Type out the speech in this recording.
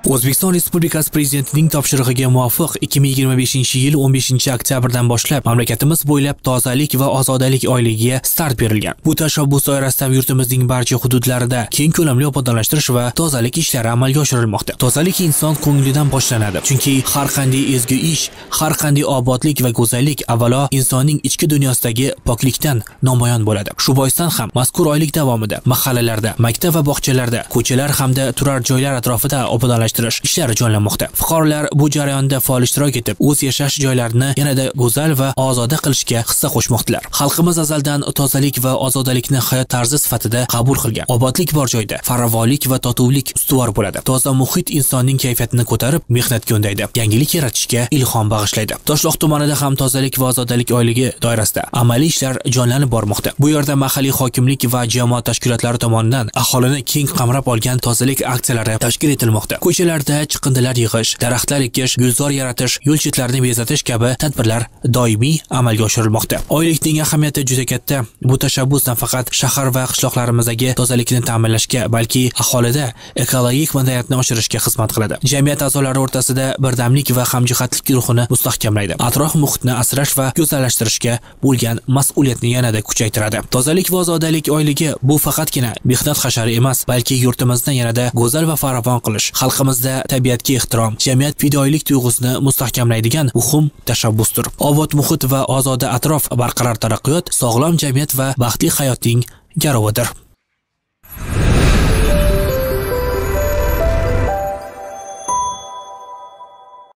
O'zbekiston Respublikasi Prezidentining topshirig'iga muvofiq 2025-yil 15-oktyabrdan boshlab mamlakatimiz bo'ylab tozalik va ozodalik oyligiga start berilgan. Bu tashabbus doirasida yurtimizning barcha hududlarida keng ko'lamli obodonlashtirish va tozalik ishlari amalga oshirilmoqda. Tozalik inson ko'nglidan boshlanadi. Chunki har qanday ezgu ish, har qanday obodlik va go'zallik avvalo insonning ichki dunyosidagi poklikdan namoyon bo'ladi. Shu boisdan ham mazkur oylik davomida mahallalarda, maktab va bog'chalarda, ko'chalar hamda turar joylar atrofida obodonlashtirish ishlari jonlanmoqda. Fuqarolar bu jarayonda faol ishtirok etib, o'z yashash joylarini yanada go'zal va ozoda qilishga hissa qo'shmoqdalar. Xalqimiz azaldan tozalik va ozodalikni hayot tarzi sifatida qabul qilgan. Obodlik bor joyda farovonlik va totuvlik ustuvor bo'ladi. Toza muhit insonning kayfiyatini ko'tarib, mehnatga undaydi, yangilik yaratishga ilhom bag'ishlaydi. Toshloq tumanida ham tozalik va ozodalik oyligi doirasida amaliy ishlar jonlanib bormoqda. Bu yerda mahalliy hokimlik va jamoat tashkilotlari tomonidan aholini keng qamrab olgan tozalik aksiyalari tashkil etilmoqda. Ko'chalarda chiqindilar yig'ish, daraxtlar ekish, gulzor yaratish, yo'l chetlarini bezatish kabi tadbirlar doimiy amalga oshirilmoqda. Oylikning ahamiyati juda katta. Bu tashabbus nafaqat shahar va qishloqlarimizdagi tozalikni ta'minlashga, balki aholida ekologik madaniyatni oshirishga xizmat qiladi. Jamiyat a'zolari o'rtasida birdamlik va hamjihatlik ruhini mustahkamlaydi. Atrof muhitni asrash va go'zallashtirishga bo'lgan mas'uliyatni yanada kuchaytiradi. Tozalik va ozodalik oyligi bu faqatgina mehnat hashari emas, balki yurtimizni yanada go'zal va farovon qilish, xalqimizda tabiatga ehtirom, jamiyat fidoyilik tuyg'usini mustahkamlaydigan muhim tashabbusdir. Obod muhit va ozoda atrof, barqaror taraqqiyot, sog'lom jamiyat va baxtli hayotning garovidir.